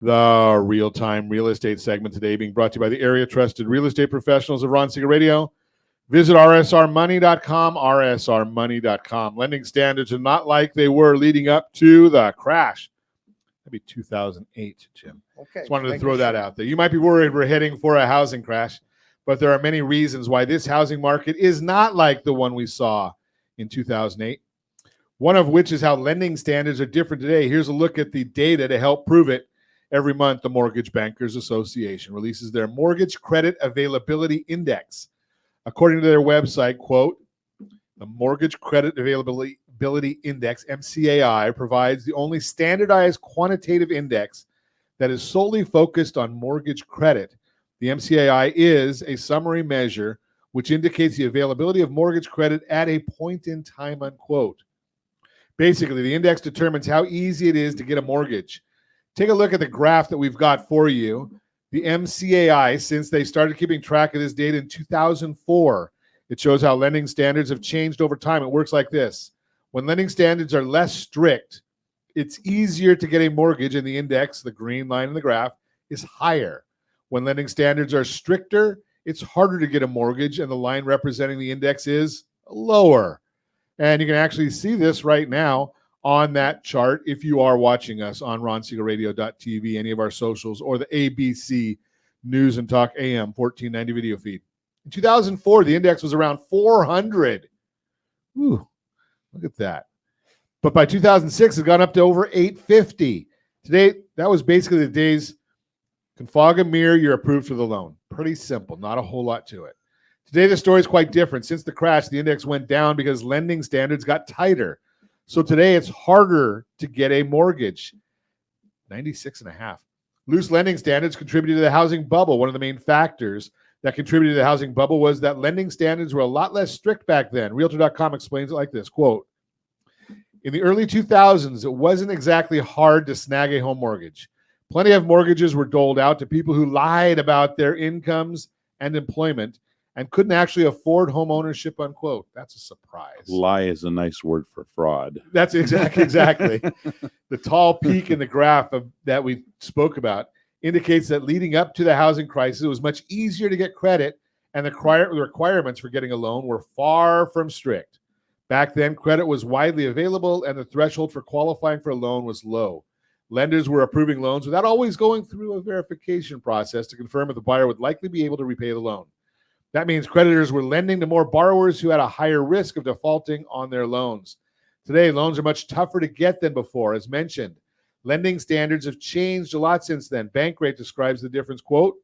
The real-time real estate segment today being brought to you by the area trusted real estate professionals of Ron Siegel Radio. Visit rsrmoney.com, rsrmoney.com. Lending standards are not like they were leading up to the crash. That'd be 2008, Jim. Okay. Just wanted to throw that out there. You might be worried we're heading for a housing crash, but there are many reasons why this housing market is not like the one we saw in 2008. One of which is how lending standards are different today. Here's a look at the data to help prove it. Every month, the Mortgage Bankers Association releases their Mortgage Credit Availability Index. According to their website, quote, the Mortgage Credit Availability Index, MCAI, provides the only standardized quantitative index that is solely focused on mortgage credit. The MCAI is a summary measure which indicates the availability of mortgage credit at a point in time, unquote. Basically, the index determines how easy it is to get a mortgage. Take a look at the graph that we've got for you. The MCAI, since they started keeping track of this data in 2004, it shows how lending standards have changed over time. It works like this. When lending standards are less strict, it's easier to get a mortgage, and the index, the green line in the graph, is higher. When lending standards are stricter, it's harder to get a mortgage, and the line representing the index is lower. And you can actually see this right now on that chart if you are watching us on ronsiegelradio.tv, any of our socials, or the ABC News and Talk AM 1490 video feed. In 2004, the index was around 400. Ooh, look at that. But by 2006, it's gone up to over 850. Today, that was basically the days, can fog a mirror, you're approved for the loan. Pretty simple, not a whole lot to it. Today, the story is quite different. Since the crash, the index went down because lending standards got tighter. So today, it's harder to get a mortgage. 96.5. Loose lending standards contributed to the housing bubble. One of the main factors that contributed to the housing bubble was that lending standards were a lot less strict back then. Realtor.com explains it like this, quote, in the early 2000s, it wasn't exactly hard to snag a home mortgage. Plenty of mortgages were doled out to people who lied about their incomes and employment and couldn't actually afford home ownership, unquote. That's a surprise. Lie is a nice word for fraud. That's exactly. The tall peak in the graph that we spoke about indicates that leading up to the housing crisis, it was much easier to get credit, and the requirements for getting a loan were far from strict. Back then, credit was widely available, and the threshold for qualifying for a loan was low. Lenders were approving loans without always going through a verification process to confirm if the buyer would likely be able to repay the loan. That means creditors were lending to more borrowers who had a higher risk of defaulting on their loans. Today, loans are much tougher to get than before. As mentioned, lending standards have changed a lot since then. Bankrate describes the difference, quote,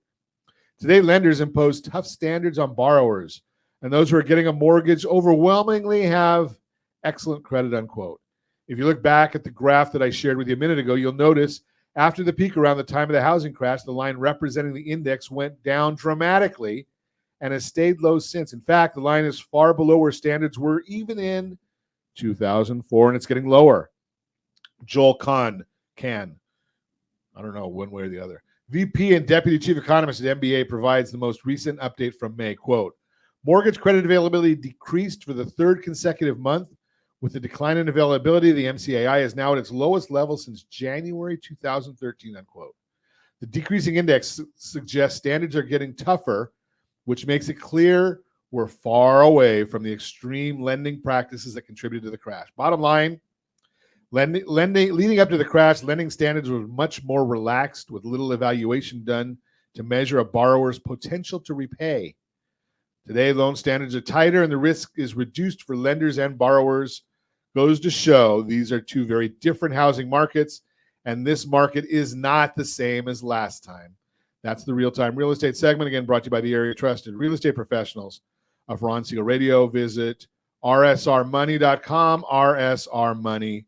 today lenders impose tough standards on borrowers, and those who are getting a mortgage overwhelmingly have excellent credit, unquote. If you look back at the graph that I shared with you a minute ago, you'll notice after the peak around the time of the housing crash, the line representing the index went down dramatically and has stayed low since. In fact, the line is far below where standards were even in 2004, and it's getting lower. Joel Kahn, I don't know, one way or the other. VP and Deputy Chief Economist at MBA provides the most recent update from May. Quote, mortgage credit availability decreased for the third consecutive month. With the decline in availability, the MCAI is now at its lowest level since January 2013, unquote. The decreasing index suggests standards are getting tougher, which makes it clear we're far away from the extreme lending practices that contributed to the crash. Bottom line, leading up to the crash, lending standards were much more relaxed with little evaluation done to measure a borrower's potential to repay. Today, loan standards are tighter and the risk is reduced for lenders and borrowers. Goes to show these are two very different housing markets, and this market is not the same as last time. That's the real-time real estate segment, again, brought to you by the area trusted real estate professionals of Ron Siegel Radio. Visit rsrmoney.com, rsrmoney.com.